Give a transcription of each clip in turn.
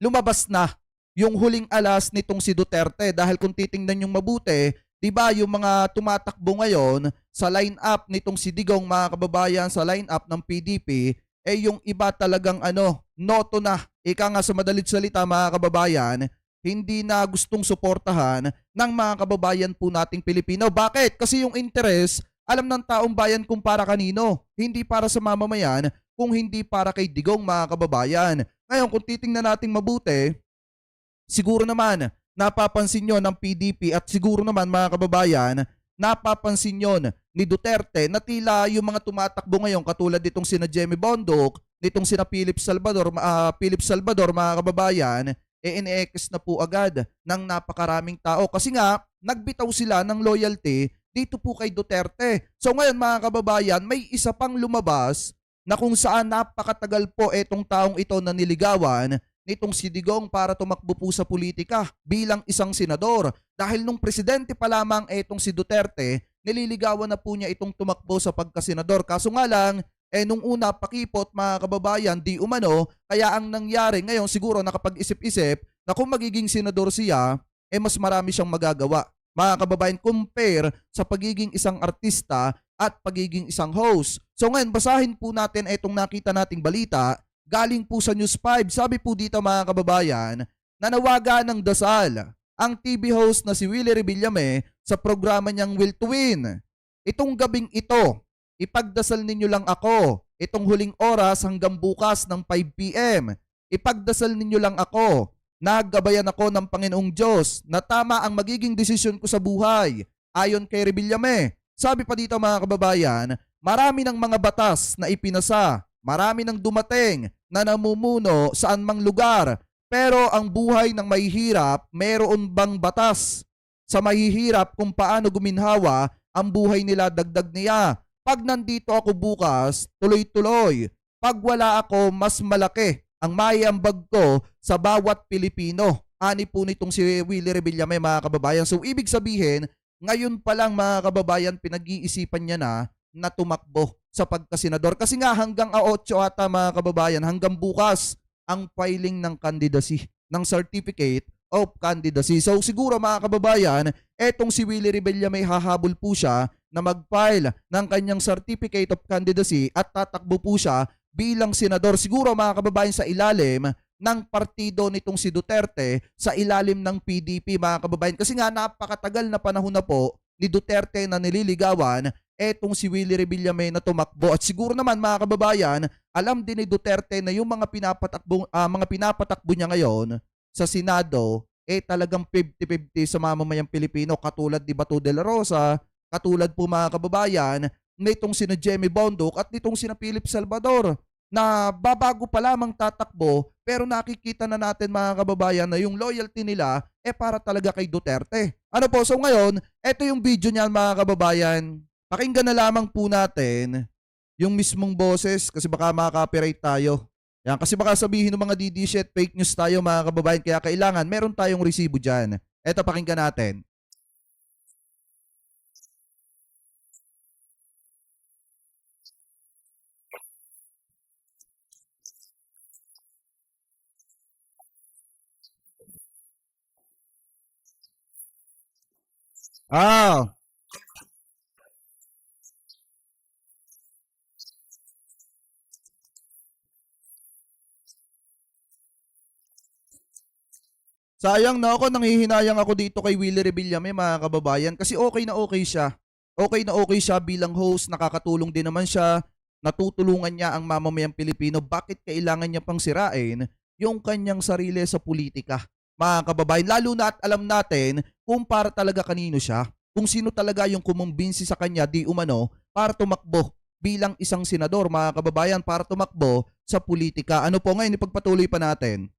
lumabas na yung huling alas nitong si Duterte dahil kung titingnan yung mabuti, 'di ba yung mga tumatakbo ngayon sa line-up nitong si Digong mga kababayan sa line-up ng PDP yung iba talagang noto na. Ika nga sa madalit salita mga kababayan, hindi na gustong suportahan ng mga kababayan po nating Pilipino. Bakit? Kasi yung interest, alam ng taong bayan kung para kanino. Hindi para sa mamamayan, kung hindi para kay Digong mga kababayan. Ngayon, kung titingnan natin mabuti, siguro naman napapansin nyo ng PDP at siguro naman mga kababayan, napapansin nyo ni Duterte na tila yung mga tumatakbo ngayon katulad nitong sina Jemmy Bondoc, nitong sina Philip Salvador mga kababayan, ine-ex na po agad ng napakaraming tao kasi nga nagbitaw sila ng loyalty dito po kay Duterte. So ngayon mga kababayan, may isa pang lumabas na kung saan napakatagal po etong taong ito na niligawan nitong si Digong para tumakbo po sa politika bilang isang senador. Dahil nung presidente pa lamang etong si Duterte, nililigawan na po niya itong tumakbo sa pagkasenador. Kaso nga lang, nung una pakipot mga kababayan, di umano, kaya ang nangyari ngayon siguro nakapag-isip-isip na kung magiging senador siya, mas marami siyang magagawa. Mga kababayan, compare sa pagiging isang artista at pagiging isang host. So ngayon, basahin po natin itong nakita nating balita galing po sa News 5. Sabi po dito mga kababayan, nanawagan ng dasal ang TV host na si Willie Revillame sa programa niyang Will to Win. Itong gabing ito, ipagdasal ninyo lang ako. Itong huling oras hanggang bukas ng 5 p.m. Ipagdasal ninyo lang ako. Naggabayan ako ng Panginoong Diyos na tama ang magiging desisyon ko sa buhay. Ayon kay Revillame, sabi pa dito mga kababayan, marami ng mga batas na ipinasa, marami ng dumating na namumuno saan mang lugar. Pero ang buhay ng mahihirap, meron bang batas sa mahihirap kung paano guminhawa ang buhay nila, dagdag niya. Pag nandito ako bukas, tuloy-tuloy. Pag wala ako, mas malaki ang maiambag ko sa bawat Pilipino. Ani po nitong si Willie Revillame mga kababayan. So ibig sabihin, ngayon pa lang mga kababayan, pinag-iisipan niya na tumakbo sa pagkasenador. Kasi nga hanggang 8 ata mga kababayan, hanggang bukas ang filing ng candidacy, ng certificate of candidacy. So siguro mga kababayan, etong si Willie Revillame hahabol po siya na mag-file ng kanyang certificate of candidacy at tatakbo po siya bilang senador. Siguro mga kababayan sa ilalim ng partido nitong si Duterte, sa ilalim ng PDP mga kababayan. Kasi nga napakatagal na panahon na po ni Duterte na nililigawan etong si Willie Revillame na tumakbo. At siguro naman mga kababayan, alam din ni Duterte na yung mga pinapatakbo niya ngayon sa Senado talagang 50-50 sa mamamayang Pilipino, katulad ni Bato de la Rosa, katulad po mga kababayan nitong sina Jemmy Bondoc at nitong sina Philip Salvador na babago pa lamang tatakbo, pero nakikita na natin mga kababayan na yung loyalty nila para talaga kay Duterte. Ano po, so ngayon, eto yung video niyan mga kababayan. Pakinggan na lamang po natin yung mismong boses kasi baka maka-copyright tayo. Yan, kasi baka sabihin ng mga DD shit, fake news tayo mga kababayan, kaya kailangan meron tayong resibo dyan. Eto, pakinggan natin. Ah, sayang na ako, nanghihinayang ako dito kay Willie Revillame mga kababayan kasi okay na okay siya. Okay na okay siya bilang host, nakakatulong din naman siya, natutulungan niya ang mamamayang Pilipino. Bakit kailangan niya pang sirain yung kanyang sarili sa politika? Mga kababayan, lalo na at alam natin kung para talaga kanino siya, kung sino talaga yung kumumbinsi sa kanya di umano para tumakbo bilang isang senador mga kababayan, para tumakbo sa politika. Ano po ngayon, ipagpatuloy pa natin.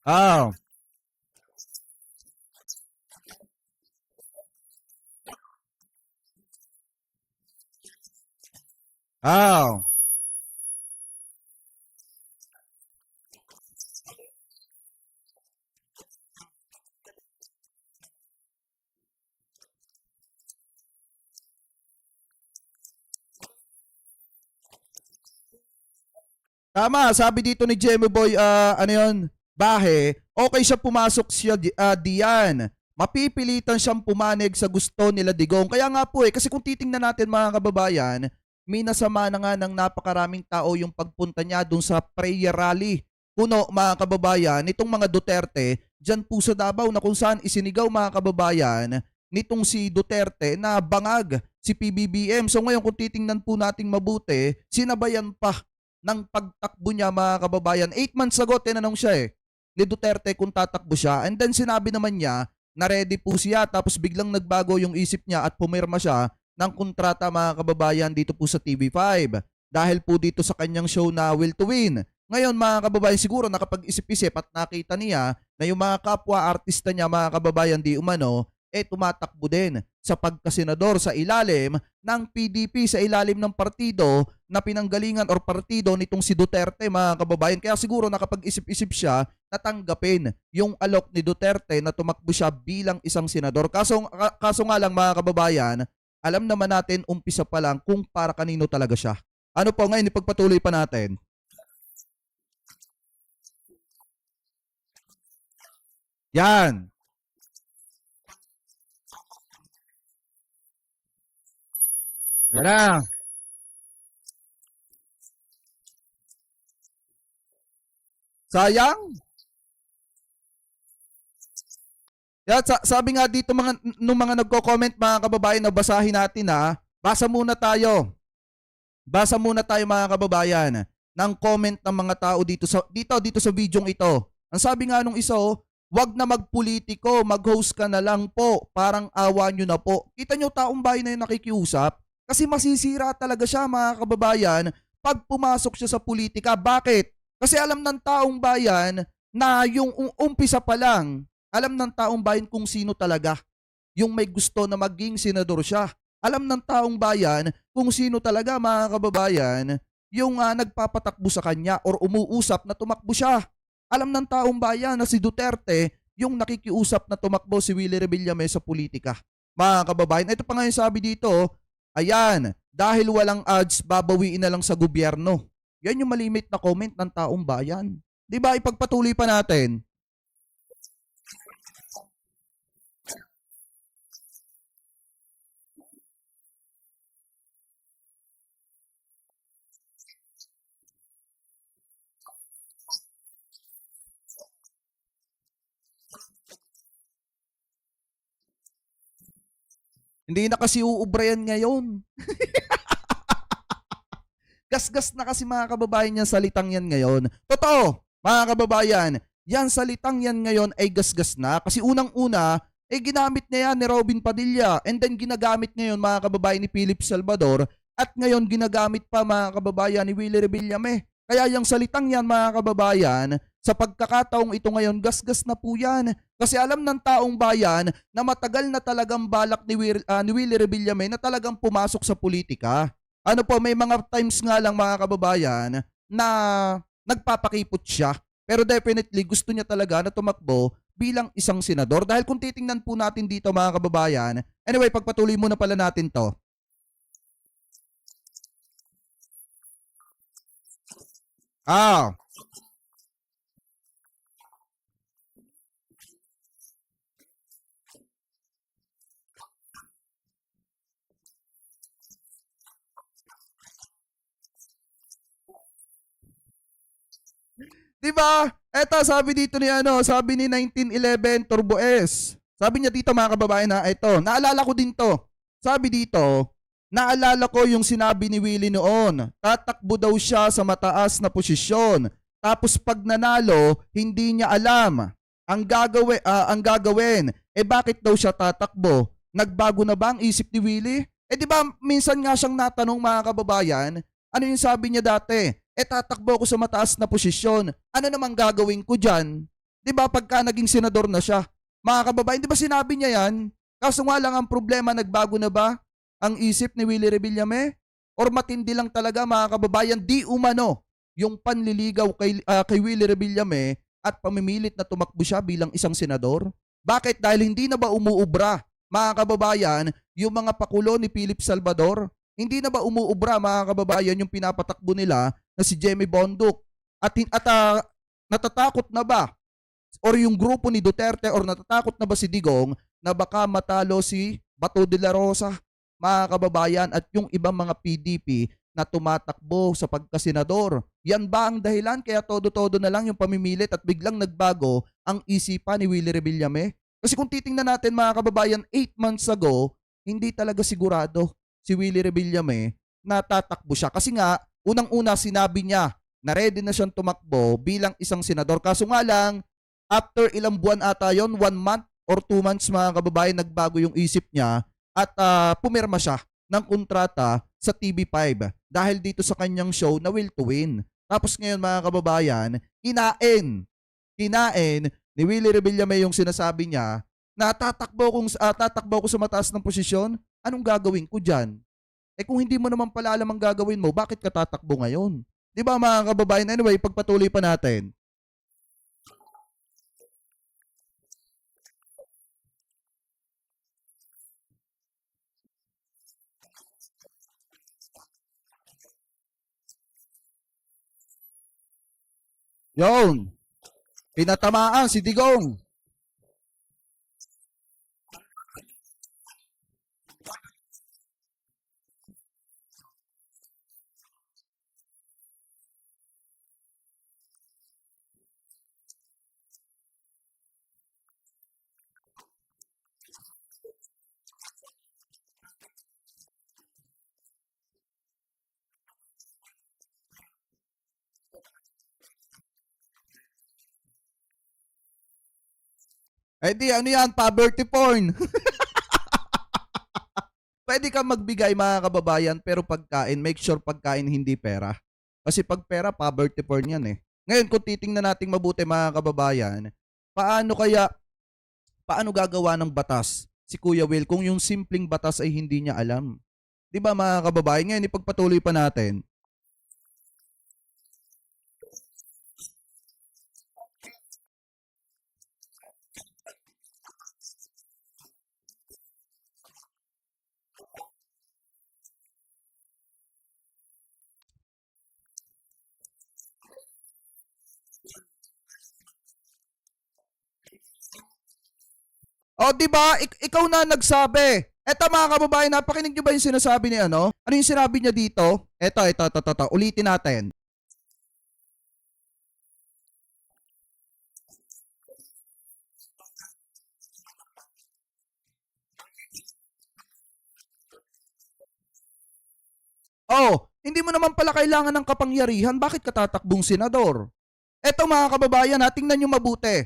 Ah, ah, Tama, sabi dito ni Jemmy Boy, ano yun, Bahe, okay siya pumasok siya diyan. Mapipilitan siyang pumanig sa gusto nila Digong. Kaya nga po kasi kung titingnan natin mga kababayan, minasama na nga ng napakaraming tao yung pagpunta niya dun sa prayer rally. Puno mga kababayan, nitong mga Duterte, dyan po sa Davao na kung saan isinigaw mga kababayan, nitong si Duterte na bangag si PBBM. So ngayon kung titingnan po nating mabuti, sinabayan pa ng pagtakbo niya mga kababayan. 8 months ago, tinanong siya ni Duterte kung tatakbo siya. And then sinabi naman niya na ready po siya. Tapos biglang nagbago yung isip niya at pumirma siya ng kontrata mga kababayan dito po sa TV5. Dahil po dito sa kanyang show na Will to Win. Ngayon mga kababayan, siguro nakapag-isip-isip at nakita niya na yung mga kapwa artista niya mga kababayan di umano, tumatakbo din sa pagkasenador sa ilalim ng PDP, sa ilalim ng partido na pinanggalingan or partido nitong si Duterte mga kababayan. Kaya siguro nakapag-isip-isip siya na tanggapin yung alok ni Duterte na tumakbo siya bilang isang senador. Kaso nga lang mga kababayan, alam naman natin umpisa pa lang kung para kanino talaga siya. Ano po ngayon, ipagpatuloy pa natin. Yan. Yan na. Sayang. Sabi nga dito nung mga nagko-comment mga kababayan na basahin natin basa muna tayo. Basa muna tayo mga kababayan ng comment ng mga tao dito sa videong ito. Ang sabi nga nung isa, wag na magpolitiko, mag-host ka na lang po, parang awa nyo na po. Kita nyo taong bayan na yung nakikiusap kasi masisira talaga siya mga kababayan pag pumasok siya sa politika. Bakit? Kasi alam ng taong bayan na yung umpisa pa lang, alam ng taong bayan kung sino talaga yung may gusto na maging senador siya. Alam ng taong bayan kung sino talaga mga kababayan yung nagpapatakbo sa kanya or umuusap na tumakbo siya. Alam ng taong bayan na si Duterte yung nakikiusap na tumakbo si Willie Revillame sa politika. Mga kababayan, ito pa nga yung sabi dito, ayan, dahil walang ads, babawiin na lang sa gobyerno. Yan yung malimit na comment ng taong bayan. Diba, ipagpatuloy pa natin. Hindi na kasi uubra yan ngayon. Gasgas na kasi mga kababayan yan salitang yan ngayon. Totoo, mga kababayan, yan salitang yan ngayon ay gasgas na kasi unang-una, ginamit niya yan ni Robin Padilla and then ginagamit ngayon mga kababayan ni Philip Salvador at ngayon ginagamit pa mga kababayan ni Willie Revillame. Kaya yung salitang yan mga kababayan, sa pagkakataong ito ngayon, gasgas na po yan. Kasi alam ng taong bayan na matagal na talagang balak ni Willie Revillame na talagang pumasok sa politika. Ano po, may mga times nga lang mga kababayan na nagpapakipot siya. Pero definitely gusto niya talaga na tumakbo bilang isang senador. Dahil kung titingnan po natin dito mga kababayan, anyway, pagpatuloy muna pala natin to. Diba? Eto, sabi dito sabi ni 1911 Turbo S. Sabi niya dito mga kababayan naalala ko din to. Sabi dito, naalala ko yung sinabi ni Willie noon, tatakbo daw siya sa mataas na posisyon. Tapos pag nanalo, hindi niya alam ang gagawin. Bakit daw siya tatakbo? Nagbago na ba ang isip ni Willie? Di ba minsan nga siyang natanong mga kababayan, ano yung sabi niya dati? Tatakbo ako sa mataas na posisyon. Ano namang gagawin ko dyan? Di ba pagka naging senador na siya? Mga kababayan, di ba sinabi niya yan? Kaso nga lang ang problema, nagbago na ba ang isip ni Willie Revillame? Or matindi lang talaga mga kababayan, di umano yung panliligaw kay Willie Revillame at pamimilit na tumakbo siya bilang isang senador? Bakit? Dahil hindi na ba umuubra mga kababayan yung mga pakulo ni Philip Salvador? Hindi na ba umuubra mga kababayan yung pinapatakbo nila na si Jemmy Bondoc? At natatakot na ba or yung grupo ni Duterte or natatakot na ba si Digong na baka matalo si Bato de la Rosa, mga kababayan, at yung ibang mga PDP na tumatakbo sa pagkasenador? Yan ba ang dahilan kaya todo-todo na lang yung pamimilit at biglang nagbago ang isipan ni Willie Revillame? Kasi kung titingnan natin, mga kababayan, 8 months ago, hindi talaga sigurado si Willie Revillame na tatakbo siya. Kasi nga, unang-una sinabi niya na ready na siyang tumakbo bilang isang senador. Kaso nga lang, after ilang buwan ata yon, 1 month or 2 months, mga kababayan, nagbago yung isip niya at pumirma siya ng kontrata sa TV5 dahil dito sa kanyang show na Will to Win. Tapos ngayon, mga kababayan, kinain ni Willie Revillame yung sinasabi niya na tatakbo ko sa mataas ng posisyon. Anong gagawin ko diyan? Eh kung hindi mo naman pala alam ang gagawin mo, bakit ka tatakbo ngayon? 'Di ba, mga kababayan? Anyway, pagpatuloy pa natin. Yon, pinatamaan si Digong. Eh di ano yan, poverty porn. Pwede kang magbigay, mga kababayan, pero pagkain, make sure pagkain hindi pera. Kasi pag pera, poverty porn yan eh. Ngayon, kung titingnan natin mabuti, mga kababayan, paano kaya, paano gagawa ng batas si Kuya Will kung yung simpleng batas ay hindi niya alam? 'Di ba, mga kababayan? Ngayon, ipagpatuloy pa natin. O, 'di ba? Ikaw na nagsabi. Eto, mga kababayan, napakinig niyo ba yung sinasabi ni ano? Ano yung sinabi niya dito? Ito. Ulitin natin. Oh, hindi mo naman pala kailangan ng kapangyarihan. Bakit ka tatakbong senador? Eto, mga kababayan, tingnan nyo mabuti.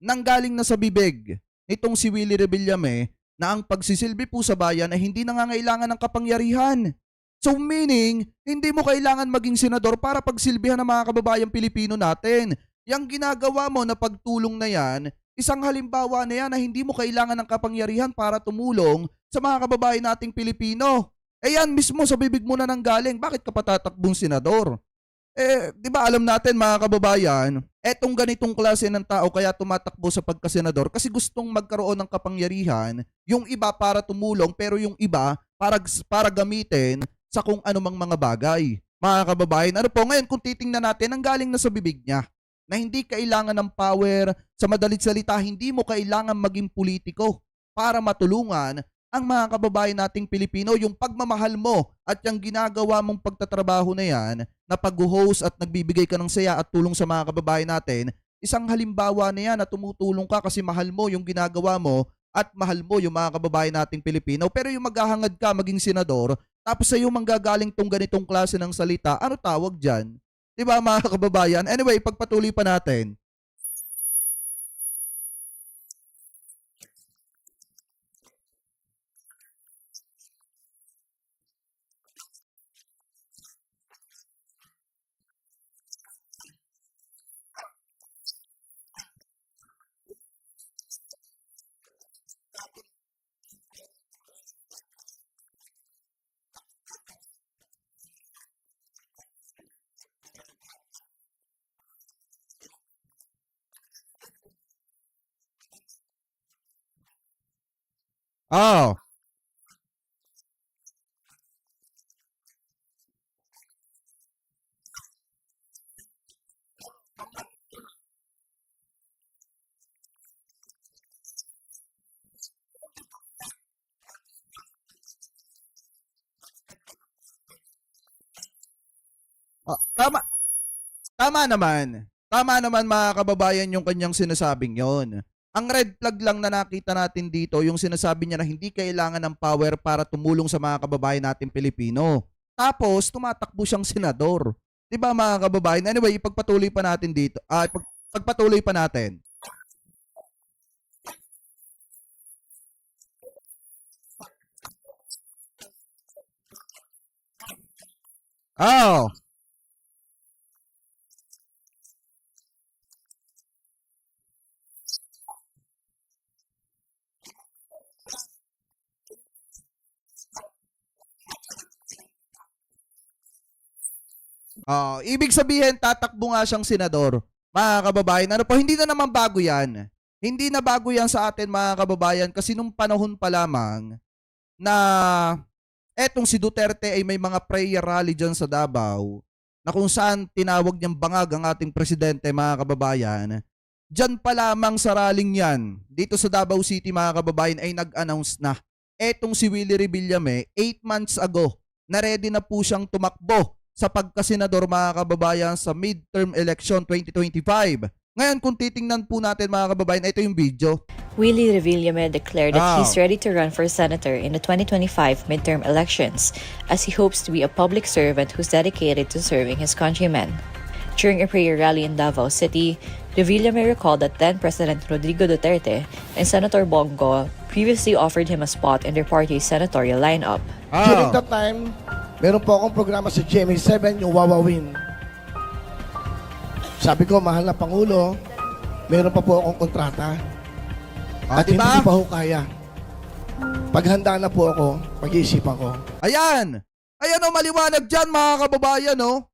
Nanggaling na sa bibig nitong si Willie Revillame na ang pagsisilbi po sa bayan ay hindi nangangailangan ng kapangyarihan. So meaning, hindi mo kailangan maging senador para pagsilbihan ng mga kababayang Pilipino natin. Yang ginagawa mo na pagtulong na yan, isang halimbawa na yan na hindi mo kailangan ng kapangyarihan para tumulong sa mga kababayan nating Pilipino. Eh yan mismo sa bibig mo na nanggaling, bakit ka patatakbong senador? Eh, di ba alam natin, mga kababayan, etong ganitong klase ng tao kaya tumatakbo sa pagkasenador kasi gustong magkaroon ng kapangyarihan, yung iba para tumulong pero yung iba para gamitin sa kung anumang mga bagay. Mga kababayan, ano po, ngayon kung titingnan natin, ang galing na sa bibig niya na hindi kailangan ng power, sa madalit salita, hindi mo kailangan maging politiko para matulungan ang mga kababayan nating Pilipino. Yung pagmamahal mo at yung ginagawa mong pagtatrabaho na yan, na pag-host at nagbibigay ka ng saya at tulong sa mga kababayan natin, isang halimbawa na yan na tumutulong ka kasi mahal mo yung ginagawa mo at mahal mo yung mga kababayan nating Pilipino. Pero yung maghahangad ka maging senador, tapos sa iyo manggagaling tong ganitong klase ng salita, ano tawag dyan? Di ba, mga kababayan? Anyway, pagpatuloy pa natin. Oh, Tama, tama naman. Tama naman mga kababayan yung kanyang sinasabing yon. Ang red flag lang na nakita natin dito, yung sinasabi niya na hindi kailangan ng power para tumulong sa mga kababayan natin Pilipino. Tapos, tumatakbo siyang senador. 'Di ba mga kababayan? Anyway, ipagpatuloy pa natin dito. Pagpatuloy pa natin. Oh, ibig sabihin tatakbo nga siyang senador. Mga kababayan, ano po, hindi na naman bago 'yan. Hindi na bago 'yan sa atin mga kababayan kasi nung panahon pa lamang na etong si Duterte ay may mga prayer rally dyan sa Davao na kung saan tinawag niyang bangag ang ating presidente mga kababayan. Dyan pa lamang sa rallying yan, dito sa Davao City mga kababayan ay nag-announce na etong si Willie Revillame 8 months ago na ready na po siyang tumakbo sa pagkasenador mga kababayan sa midterm election 2025. Ngayon kung titingnan po natin mga kababayan, ito yung video. Willie Revillame declared that Oh. he's ready to run for senator in the 2025 midterm elections, as he hopes to be a public servant who's dedicated to serving his countrymen. During a prayer rally in Davao City, Revillame recalled that then President Rodrigo Duterte and Senator Bongo previously offered him a spot in their party's senatorial lineup. During that time, meron po akong programa sa GMA7, yung Wawawin. Sabi ko, mahal na Pangulo, meron pa po akong kontrata. At Diba? hindi ko pa ho kaya. Paghanda na po ako, pag-iisipan ko. Ayan. Ayan o, maliwanag dyan mga kababayan o.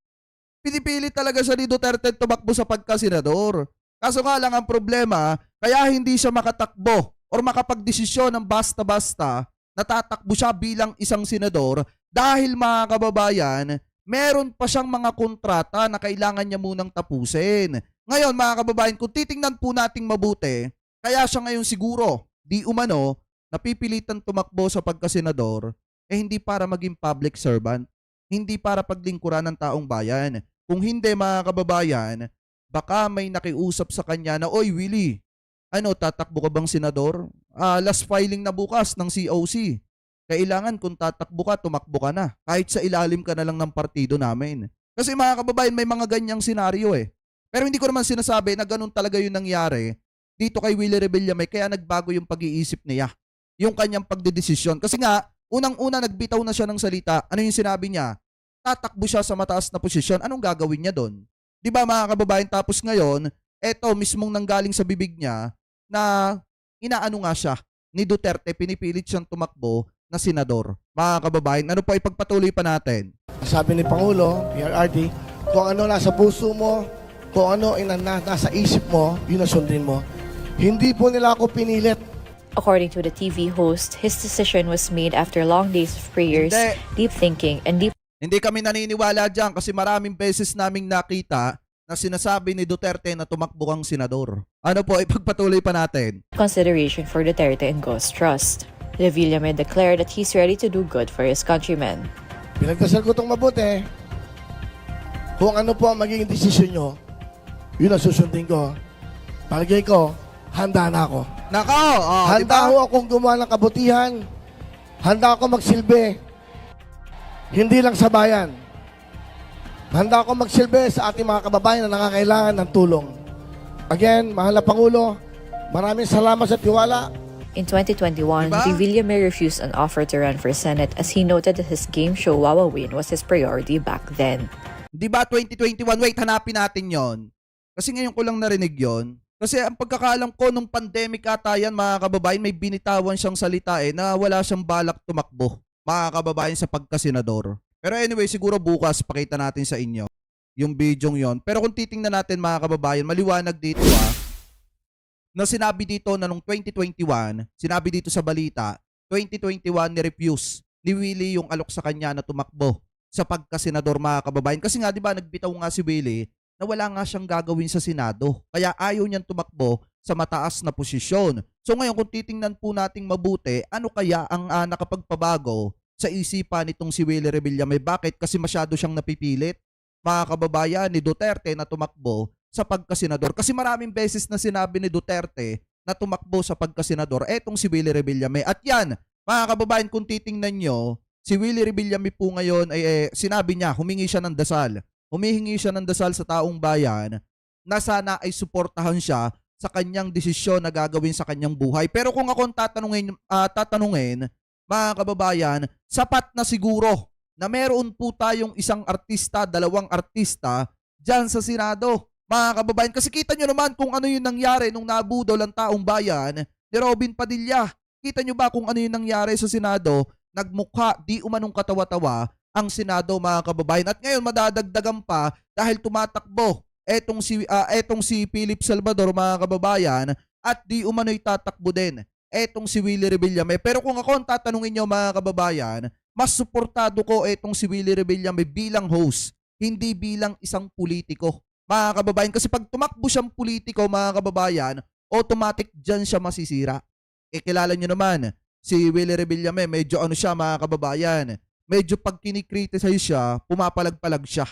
Pinipili talaga siya ni Duterte tumakbo sa pagkasenador. Kaso nga lang ang problema, kaya hindi siya makatakbo or makapagdesisyon ng basta-basta, natatakbo siya bilang isang senador dahil mga kababayan, meron pa siyang mga kontrata na kailangan niya munang tapusin. Ngayon mga kababayan, kung titingnan po nating mabuti, kaya siya ngayon siguro, di umano, napipilitan tumakbo sa pagkasenador, hindi para maging public servant, hindi para paglingkuran ng taong bayan. Kung hindi mga kababayan, baka may nakiusap sa kanya na, "Oy Willie, tatakbo ka bang senador? Last filing na bukas ng COC. Kailangan kung tatakbo ka, tumakbo ka na. Kahit sa ilalim ka na lang ng partido namin." Kasi mga kababayan, may mga ganyang senaryo eh. Pero hindi ko naman sinasabi na ganun talaga yung nangyari dito kay Willie Revillame, kaya nagbago yung pag-iisip niya, yung kanyang pagdedesisyon. Kasi nga, unang-una nagbitaw na siya ng salita. Ano yung sinabi niya? Tatakbo siya sa mataas na posisyon. Anong gagawin niya doon? 'Di ba mga kababayan? Tapos ngayon, eto mismong nanggaling sa bibig niya na inaano nga siya ni Duterte, pinipilit siyang tumakbo na senador. Mga kababayan, ano pa ipagpatuloy pa natin? Sabi ni Pangulo, PRRD, kung ano nasa puso mo, kung ano nasa isip mo, yun ang sundin mo. Hindi po nila ako pinilit. According to the TV host, his decision was made after long days of prayers, Hindi. deep thinking, and deep Hindi kami naniniwala dyan kasi maraming beses naming nakita na sinasabi ni Duterte na tumakbo ang senador. Ano po, ipagpatuloy pa natin. consideration for Duterte and Go's trust. Revillame declared that he's ready to do good for his countrymen. Pinagdasal ko itong mabuti. Kung ano po ang magiging desisyon nyo, yun ang susundin ko. Palagay ko, handa na ako. Nako, Handa ho akong gumawa ng kabutihan. Handa ako magsilbi. Hindi lang sa bayan. Handa ako magsilbi sa ating mga kababayan na nangangailangan ng tulong. Again, mahal na Pangulo, maraming salamat sa tiwala. In 2021, Diba? Revillame refused an offer to run for Senate as he noted that his game show Wawawin was his priority back then. Di ba 2021? Wait, hanapin natin yon. Kasi ngayon ko lang narinig yon. Kasi ang pagkakaalam ko nung pandemic ata yan, mga kababayan, may binitawan siyang salita na wala siyang balak tumakbo, mga kababayan, sa pagkasenador. Pero anyway, siguro bukas pakita natin sa inyo yung bidyong yon. Pero kung titingnan natin mga kababayan, maliwanag dito na sinabi dito na nung 2021, sinabi dito sa balita, 2021 ni-refuse ni Willie yung alok sa kanya na tumakbo sa pagkasenador, mga kababayan. Kasi nga, di ba, nagbitaw nga si Willie na wala nga siyang gagawin sa Senado. Kaya ayaw niyang tumakbo sa mataas na posisyon. So ngayon, kung titingnan po nating mabuti, ano kaya ang nakapagpabago sa isipan nitong si Willie Revillame? Bakit? Kasi masyado siyang napipilit. mga kababayan, ni Duterte na tumakbo sa pagkasenador. Kasi maraming beses na sinabi ni Duterte na tumakbo sa pagkasenador etong si Willie Revillame. At yan, mga kababayan, kung titingnan nyo, si Willie Revillame po ngayon ay sinabi niya, humingi siya ng dasal. Humihingi siya ng dasal sa taong bayan na sana ay suportahan siya sa kanyang desisyon na gagawin sa kanyang buhay. Pero kung ako ang tatanungin, mga kababayan, sapat na siguro na meron po tayong isang artista, dalawang artista dyan sa Senado. Mga kababayan, kasi kita nyo naman kung ano yung nangyari nung nabudol ang taong bayan ni Robin Padilla. Kita nyo ba kung ano yung nangyari sa Senado? Nagmukha, di umanong katawa-tawa ang Senado, mga kababayan. At ngayon madadagdagan pa dahil tumatakbo etong si Philip Salvador, mga kababayan, at di umano'y tatakbo din etong si Willie Revillame. Pero kung ako ang tatanungin nyo, mga kababayan, mas suportado ko etong si Willie Revillame bilang host, hindi bilang isang politiko, mga kababayan. Kasi pag tumakbo siyang politiko, mga kababayan, automatic dyan siya masisira. Kilala nyo naman, si Willie Revillame, medyo ano siya, mga kababayan, medyo pag kinikriticize siya, pumapalag-palag siya.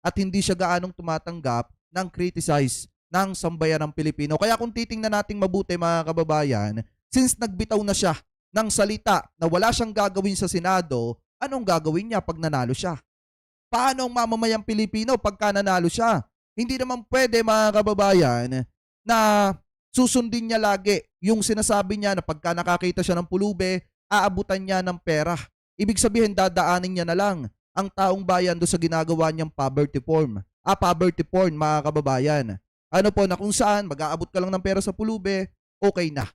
At hindi siya gaanong tumatanggap ng criticize ng sambayan ng Pilipino. Kaya kung titingnan nating mabuti, mga kababayan, since nagbitaw na siya ng salita na wala siyang gagawin sa Senado, anong gagawin niya pag nanalo siya? Paano ang mamamayang Pilipino pagka nanalo siya? Hindi naman pwede, mga kababayan, na susundin niya lagi yung sinasabi niya na pagka nakakita siya ng pulube, aabutan niya ng pera. Ibig sabihin, dadaanin niya na lang ang taong bayan do sa ginagawa niyang poverty porn. Poverty porn, mga kababayan. Ano po, na kung saan mag-aabot ka lang ng pera sa pulube, okay na.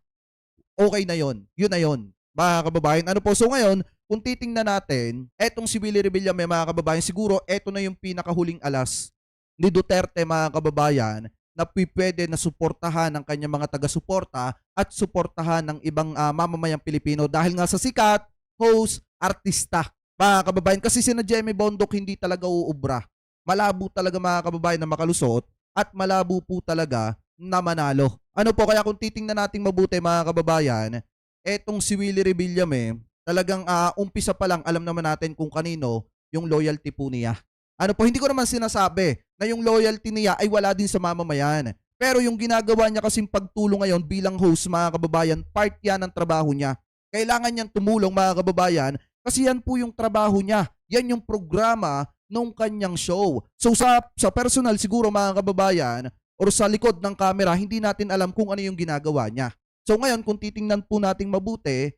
Okay na yon. Yun na yon, mga kababayan. Ano po, so ngayon, kung titingnan natin, etong si Willie Revillame, mga kababayan, siguro eto na yung pinakahuling alas ni Duterte, mga kababayan, na pwede na suportahan ng kanyang mga taga-suporta at suportahan ng ibang mamamayang Pilipino dahil nga sa sikat, host, artista, mga kababayan. Kasi sina Jemmy Bondok hindi talaga uubra. Malabo talaga, mga kababayan, na makalusot at malabo po talaga na manalo. Ano po, kaya kung titingnan nating mabuti, mga kababayan, etong si Willie Revillame, talagang umpisa pa lang alam naman natin kung kanino yung loyalty po niya. Ano po, hindi ko naman sinasabi na yung loyalty niya ay wala din sa mamamayan. Pero yung ginagawa niya kasing pagtulong ngayon bilang host, mga kababayan, part yan ng trabaho niya. Kailangan niyang tumulong, mga kababayan, kasi yan po yung trabaho niya. Yan yung programa nung kanyang show. So sa personal siguro, mga kababayan, or sa likod ng camera, hindi natin alam kung ano yung ginagawa niya. So ngayon, kung titingnan po nating mabuti,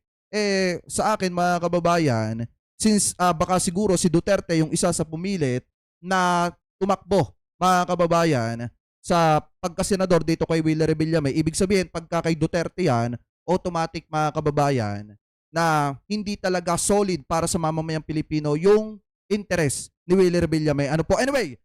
sa akin, mga kababayan, since baka siguro si Duterte yung isa sa pumilit na tumakbo, mga kababayan, sa pagkasenador dito kay Willie Revillame, ibig sabihin, pagka kay Duterte yan, automatic, mga kababayan, na hindi talaga solid para sa mamamayang Pilipino yung interest ni Willie Revillame. Ano po? Anyway,